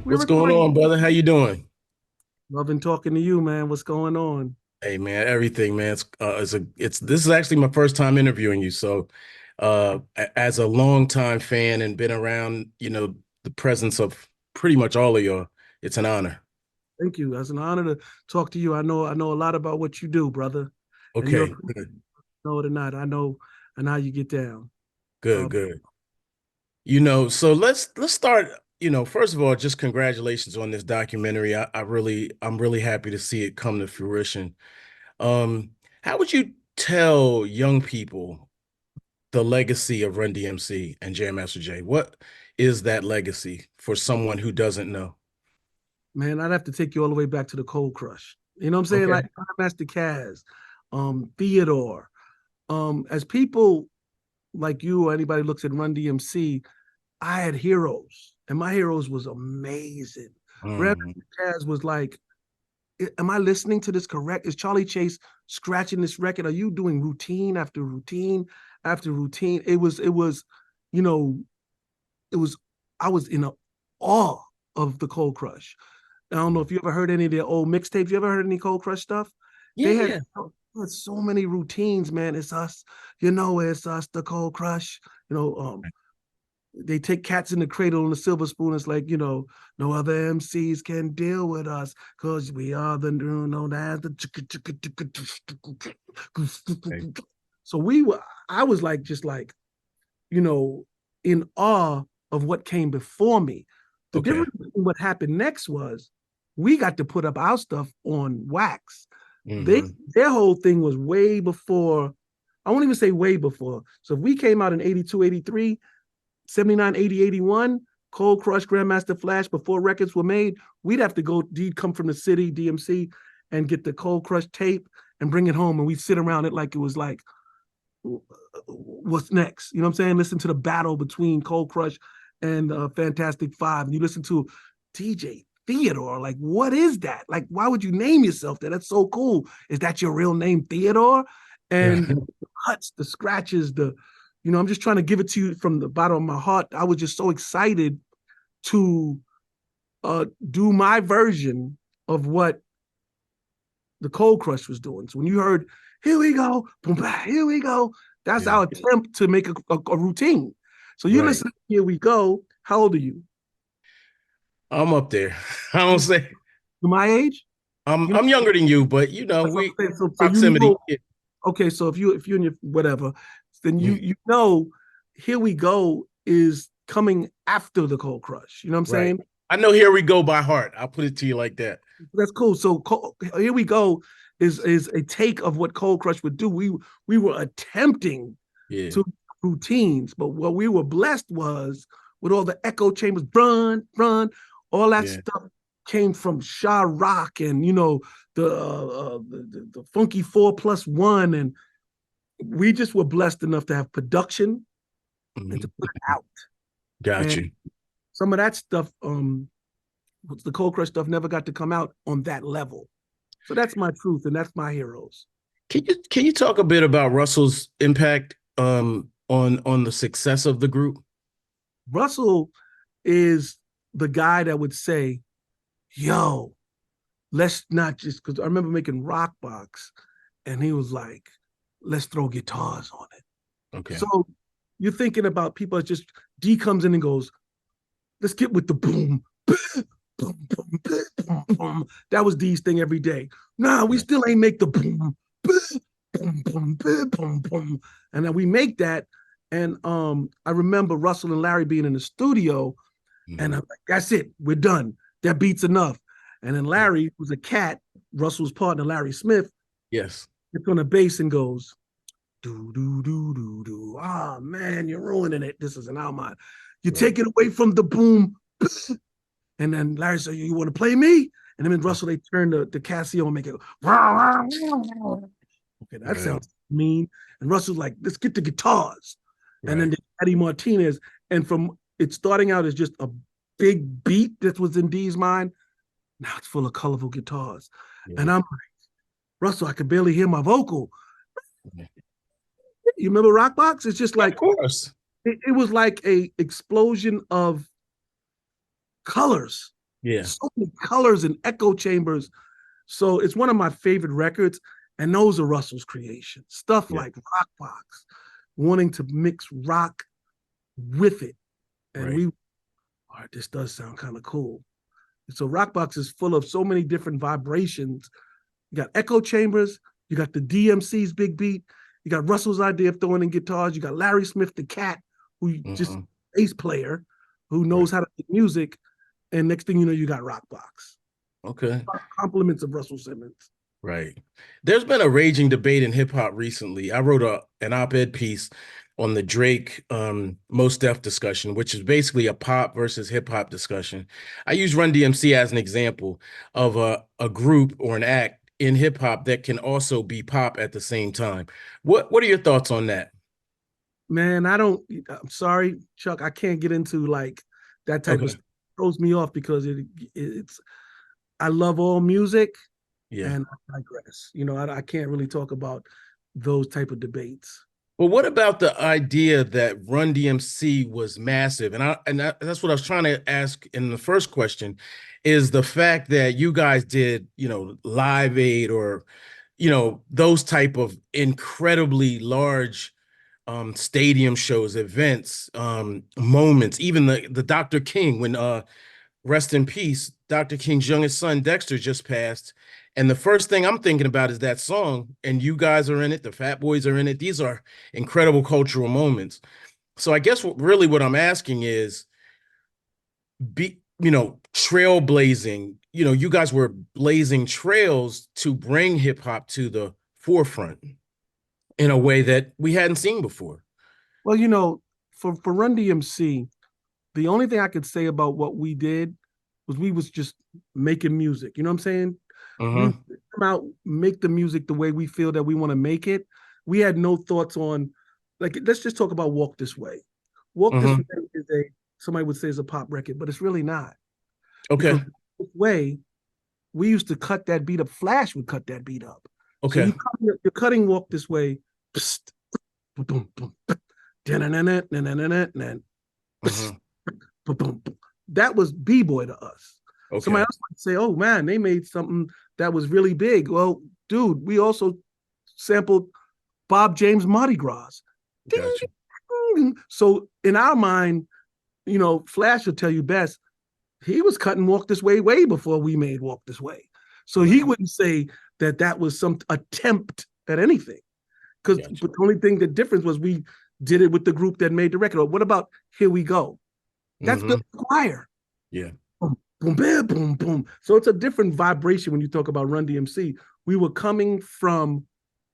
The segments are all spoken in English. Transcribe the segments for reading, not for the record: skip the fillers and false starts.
We're What's going recording. on, brother? How you doing? Loving talking to you, man. What's going on? Hey, man, everything, man. It's this is actually my first time interviewing you. So, as a longtime fan and been around, the presence of pretty much all of y'all, it's an honor. Thank you. It's an honor to talk to you. I know a lot about what you do, brother. And you're Okay, good, know it or not. I know and how you get down. good, Uh, good. So let's start. First of all, just congratulations on this documentary. I'm really happy to see it come to fruition. How would you tell young people the legacy of Run DMC and Jam Master Jay? What is that legacy for someone who doesn't know? Man, I'd have to take you all the way back to the Cold Crush. You know what I'm saying? Okay. Like Master Caz, Theodore. As people like you or anybody looks at Run DMC, I had heroes, and my heroes was amazing. Grandmaster Mhm. Caz was like, am I listening to this correct? Is Charlie Chase scratching this record? Are you doing routine after routine after routine? You know, it was, I was in awe of the Cold Crush. I don't know if you ever heard any of their old mixtapes. You ever heard any Cold Crush stuff? They had, Yeah. so many routines, man. It's us, it's us, the Cold Crush. You know, they take cats in the cradle and the silver spoon. It's like, no other MCs can deal with us because we are the new known as the. Okay. So I was like, just like, you know, in awe of what came before me. The Okay. difference in what happened next was we got to put up our stuff on wax. They Hmm. their whole thing was way before. I won't even say way before. So if we came out in 82, 83, 79, 80, 81, Cold Crush, Grandmaster Flash, before records were made, we'd have to come from the city, DMC, and get the Cold Crush tape and bring it home. And we'd sit around it like it was like, what's next? You know what I'm saying? Listen to the battle between Cold Crush and Fantastic Five. And you listen to DJ Theodore. Like, what is that? Like, why would you name yourself that? That's so cool. Is that your real name, Theodore? Yeah. And the cuts, the scratches, I'm just trying to give it to you from the bottom of my heart. I was just so excited to do my version of what the Cold Crush was doing. So when you heard, here we go, boom, here we go, that's Yeah. our attempt to make a routine. So you Right. listen, here we go. How old are you? I'm up there. I don't say My age? I'm You know, I'm younger than you, but we so you proximity. know, okay, so if you and your whatever, then you Mm. you know, here we go is coming after the Cold Crush. You know what I'm Right. saying? I know Here We Go by heart. I'll put it to you like that. That's cool. So here we go is a take of what Cold Crush would do. We were attempting Yeah. to routines, but what we were blessed was with all the echo chambers, run, all that Yeah. stuff came from Sha Rock and the funky 4+1, and we just were blessed enough to have production and to Mhm. put it out. Got And you. some of that stuff, the Cold Crush stuff, never got to come out on that level. So that's my truth, and that's my heroes. Can you talk a bit about Russell's impact on the success of the group? Russell is the guy that would say, yo, let's not just, because I remember making Rock Box, and he was like, let's throw guitars on it. Okay. So you're thinking about people that just, D comes in and goes, let's get with the boom, boom, boom, boom, boom. That was D's thing every day. Nah, we Right. still ain't make the boom, boom, boom, boom, boom, boom. And then we make that. And I remember Russell and Larry being in the studio, and Mhm. I'm like, that's it, we're done. That beat's enough. And then Yeah. Larry, who's a cat, Russell's partner, Larry Smith, Yes. gets on the bass and goes, do, do, do, do, do. Ah, man, you're ruining it. This is an Almond. You Right. take it away from the boom. And then Larry said, you want to play me? And then Russell, they turn the Casio and make it, okay, that Right. sounds mean. And Russell's like, let's get the guitars. And then Right. the Eddie Martinez. And from it starting out as just a big beat that was in D's mind, now it's full of colorful guitars. Yeah. And I'm like, Russell, I could barely hear my vocal. Yeah. You remember Rockbox? It's just Yeah, of like, course. it was like a explosion of colors. Yeah. So many colors and echo chambers. So it's one of my favorite records. And those are Russell's creations. Stuff Yeah. like Rockbox, wanting to mix rock with it. And Right. we, all right, this does sound kind of cool. So Rockbox is full of so many different vibrations. You got echo chambers, you got the DMC's big beat, you got Russell's idea of throwing in guitars, you got Larry Smith, the cat, who just bass player, who knows how to make music, and next thing you know, you got Rockbox. Okay. Compliments of Russel Simmons. Right. There's been a raging debate in hip hop recently. I wrote an op-ed piece on the Drake Most Def discussion, which is basically a pop versus hip hop discussion. I use Run DMC as an example of a group or an act in hip hop that can also be pop at the same time. What are your thoughts on that? Man, I'm sorry, Chuck, I can't get into like that type of Okay. stuff. It throws me off because it's I love all music Yeah. and I digress. I can't really talk about those type of debates. Well, what about the idea that Run DMC was massive? That's what I was trying to ask in the first question, is the fact that you guys did, Live Aid or, those type of incredibly large stadium shows, events, moments, even the Dr. King when rest in peace, Dr. King's youngest son, Dexter, just passed. And the first thing I'm thinking about is that song, and you guys are in it, the Fat Boys are in it. These are incredible cultural moments. So I guess what I'm asking is trailblazing, you guys were blazing trails to bring hip hop to the forefront in a way that we hadn't seen before. Well, for Run DMC, the only thing I could say about what we did was we was just making music. You know what I'm saying? We Uh-huh. come out, make the music the way we feel that we want to make it. We had no thoughts on, like, let's just talk about Walk This Way. Walk This Uh-huh. Way is somebody would say is a pop record, but it's really not. Because Okay. this way, we used to cut that beat up. Flash would cut that beat up. So Okay. you're cutting Walk This Way. Uh-huh. That was b-boy to us. Somebody Okay. else might say, "Oh man, they made something that was really big." Well, dude, we also sampled Bob James Mardi Gras. Ding, Gotcha. ding. So in our mind, Flash will tell you best. He was cutting Walk This Way way before we made Walk This Way. So he Right. wouldn't say that was some attempt at anything. Because Gotcha. the only thing, the difference was we did it with the group that made the record. Or what about Here We Go? That's Mm-hmm. Billy Squire. Yeah. Boom, boom, bam, boom, boom. So it's a different vibration when you talk about Run DMC. We were coming from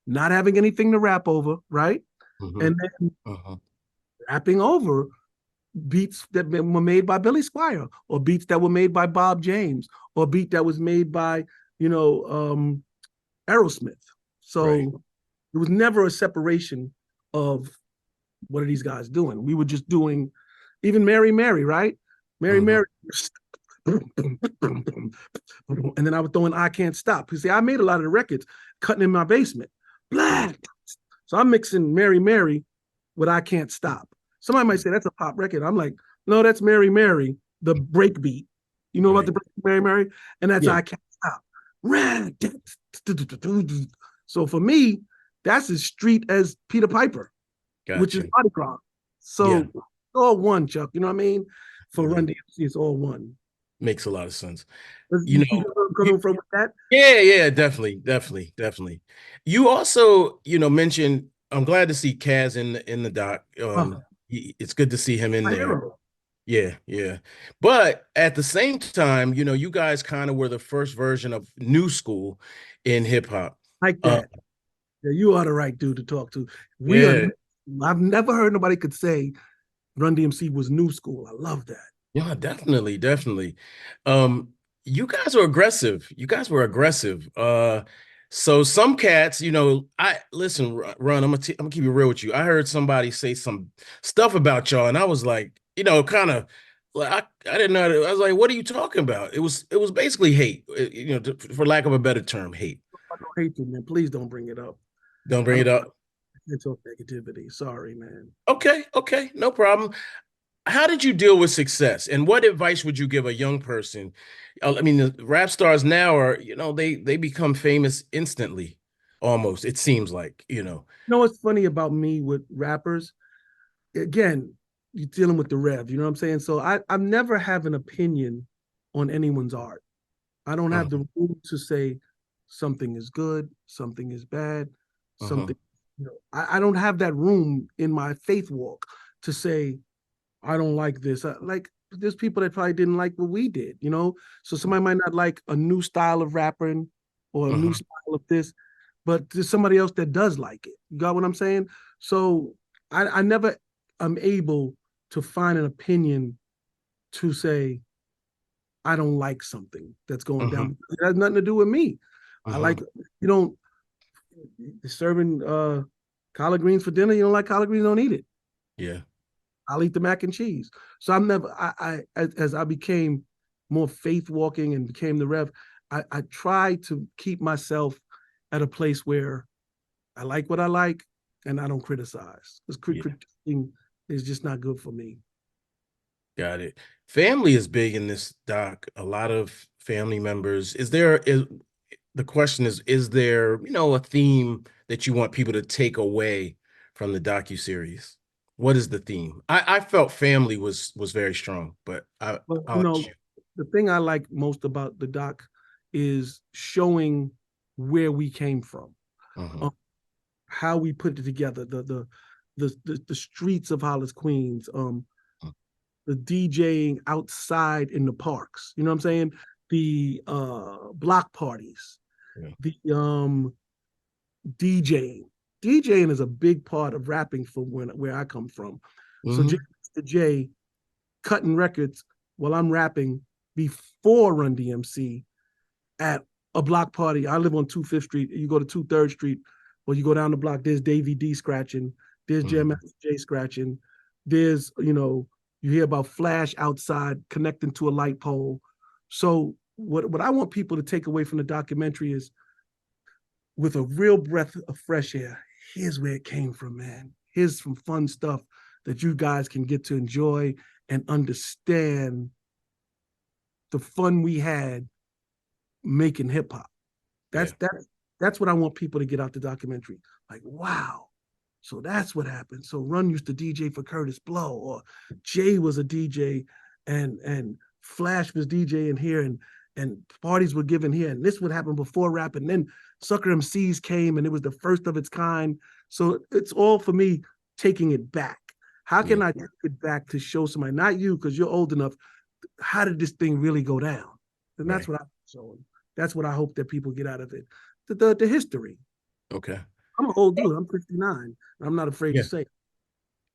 not having anything to rap over, right? Mm-hmm. And then Uh-huh. rapping over beats that were made by Billy Squire, or beats that were made by Bob James, or a beat that was made by, Aerosmith. Right. So there was never a separation of what are these guys doing. We were just doing even Mary Mary, right? Mary Uh-huh. Mary. And then I was throwing I Can't Stop. You see, I made a lot of the records cutting in my basement. Blah. So I'm mixing Mary Mary with I Can't Stop. Somebody might say that's a pop record. I'm like, no, that's Mary Mary, the break beat. You know about Right. the break Mary Mary? And that's Yeah. I Can't Stop. So for me, that's as street as Peter Piper, which is Gotcha. Mardi Gras. Yeah. So all one, Chuck. You know what I mean? For Yeah. Run DMC, it's all one. Makes a lot of sense. You You know, know where I'm you, coming from with that? yeah, definitely, definitely, definitely. You also, mentioned, I'm glad to see Kaz in the doc. Oh, It's good to see him in my there. hero. Yeah, yeah. But at the same time, you guys kind of were the first version of new school in hip hop. Like Uh, that. Yeah, you are the right dude to talk to. We are. yeah, I've never heard nobody could say Run DMC was new school. I love that. yeah, definitely, definitely. Um, you guys were aggressive. You guys were aggressive. So some cats, I listen, Run, I'm gonna keep it real with you. I heard somebody say some stuff about y'all, and I was like, kind of like I didn't know. I was like, what are you talking about? It was basically hate, for lack of a better term, hate. I don't hate you, man. Please don't bring it up. Don't I bring don't it up. can't talk negativity. Sorry, man. Okay, okay, no problem. how did you deal with success, and what advice would you give a young person? I mean, the rap stars now are, they become famous instantly, almost. It seems like, You know what's funny about me with rappers? Again, you're dealing with the rev, you know what I'm saying? So I never have an opinion on anyone's art. I don't have uh-huh, the room to say something is good, something is bad, uh-huh, something, I don't have that room in my faith walk to say, I don't like this. Like, there's people that probably didn't like what we did, you know? So somebody might not like a new style of rapping or a new uh-huh, style of this, but there's somebody else that does like it. You got what I'm saying? So I never am able to find an opinion to say, I don't like something that's going uh-huh, down. It has nothing to do with me. I uh-huh. like, you don't, serving collard greens for dinner. You don't like collard greens, don't eat it. Yeah. I'll eat the mac and cheese. So I'm never, as I became more faith walking and became the rev, I try to keep myself at a place where I like what I like and I don't criticize, because Yeah. critiquing is just not good for me. Got it. Family is big in this doc. A lot of family members. Is the question is there, a theme that you want people to take away from the docuseries? What is the theme? I felt family was very strong, but But I'll let you. the thing I like most about the doc is showing where we came from, Uh-huh. um, how we put it together, the streets of Hollis, Queens, the DJing outside in the parks. You know what I'm saying? The block parties, Yeah. the DJing. DJing is a big part of rapping from where I come from. So J, Hmm. J cutting records while I'm rapping before Run DMC at a block party. I live on 25th Street. You go to 23rd Street, or you go down the block, there's Davey D scratching, there's Jam Hmm. Master J scratching, there's, you hear about Flash outside connecting to a light pole. So what I want people to take away from the documentary is, with a real breath of fresh air, here's where it came from, man. Here's some fun stuff that you guys can get to enjoy and understand the fun we had making hip hop. That's Yeah. that's that's what I want people to get out the documentary. Like, wow. So that's what happened. So Run used to DJ for Curtis Blow, or Jay was a DJ, and Flash was DJing here, and parties were given here, and this would happen before rap, and then Sucker MCs came, and it was the first of its kind. So it's all for me taking it back. How can Yeah. I take it back to show somebody, not you, because you're old enough, how did this thing really go down? And that's Right. what I'm showing. That's what I hope that people get out of it. The history. Okay. I'm an old dude. I'm 59. I'm not afraid to Yeah. say it.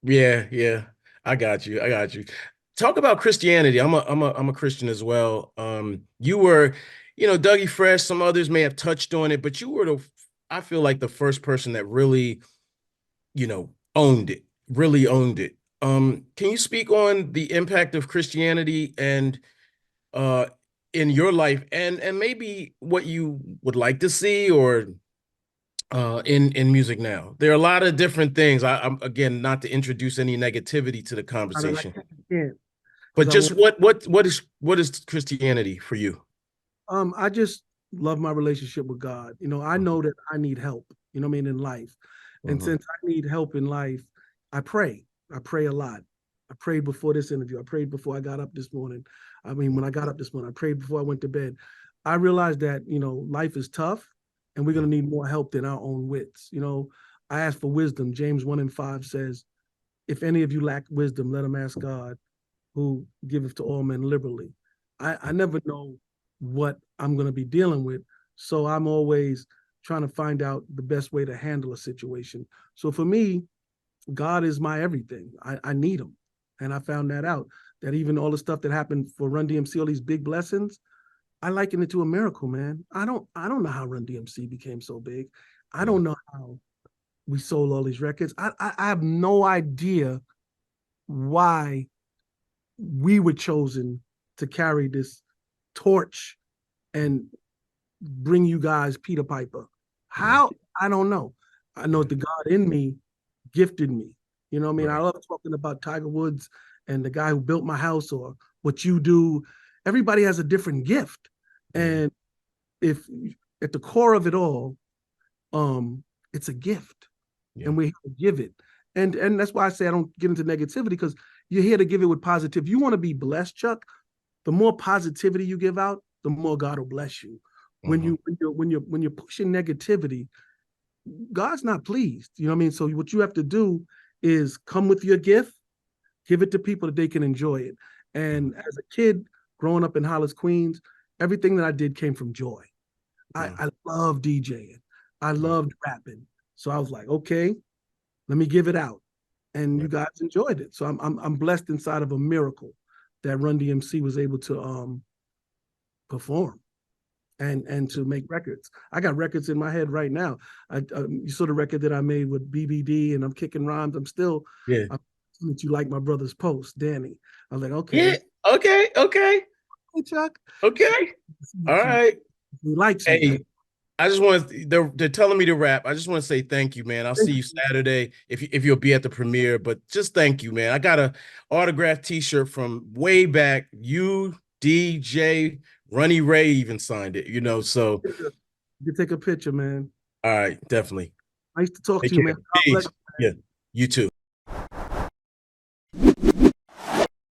Yeah. Yeah. I got you. I got you. Talk about Christianity. I'm a Christian as well. You were, Dougie Fresh, some others may have touched on it, but you were I feel like the first person that really, owned it, really owned it. Can you speak on the impact of Christianity and uh in your life, and maybe what you would like to see, or in music now? There are a lot of different things. I'm, again, not to introduce any negativity to the I conversation, can't, because but I just want. what is Christianity for you? I just love my relationship with God. I know that I need help. You know what I mean, in life, and Mhm. since I need help in life, I pray. I pray a lot. I prayed before this interview. I prayed before I got up this morning. I mean, when I got up this morning, I prayed before I went to bed. I realized that life is tough, and we're Yeah. gonna need more help than our own wits. I ask for wisdom. James 1:5 says, "If any of you lack wisdom, let him ask God, who giveth to all men liberally." I never know what I'm going to be dealing with. So I'm always trying to find out the best way to handle a situation. So for me, God is my everything. I need him. And I found that out, that even all the stuff that happened for Run DMC, all these big blessings, I liken it to a miracle, man. I don't know how Run DMC became so big. I Yeah. don't know how we sold all these records. I have no idea why we were chosen to carry this torch and bring you guys Peter Piper. Yeah. How? I don't know. I know Yeah. the God in me gifted me. You know what I mean? I Right. love talking about Tiger Woods and the guy who built my house, or what you do. Everybody has a different gift. And if at the core of it all, it's a gift. And we have to give it. And that's why I say I don't get into negativity, because you're here to give it with positive. You want to be blessed, Chuck. The more positivity you give out, the more God will bless you. When you're pushing negativity, God's not pleased. You know what I mean? So what you have to do is come with your gift, give it to people that they can enjoy it. And as a kid growing up in Hollis, Queens, everything that I did came from joy. I love DJing. I loved rapping. So I was like, okay, let me give it out. And you guys enjoyed it. So I'm blessed inside of a miracle that Run DMC was able to perform and to make records. I got records in my head right now. You saw the record that I made with BBD, and I'm kicking rhymes. I'm still that you like my brother's post, Danny. I was like, okay. Yeah. Okay. Hey, Chuck. Okay. All right. He likes Hey, me. I just want to, they're telling me to rap. I just want to say thank you, man. I'll see you Saturday if you'll be at the premiere, but just thank you, man. I got a autographed t-shirt from way back. You, DJ, Runny Ray even signed it, you know, so. You can take a picture, man. All right, definitely. Nice to talk Take to you, care. man. God bless Peace. you, man. Yeah, you too.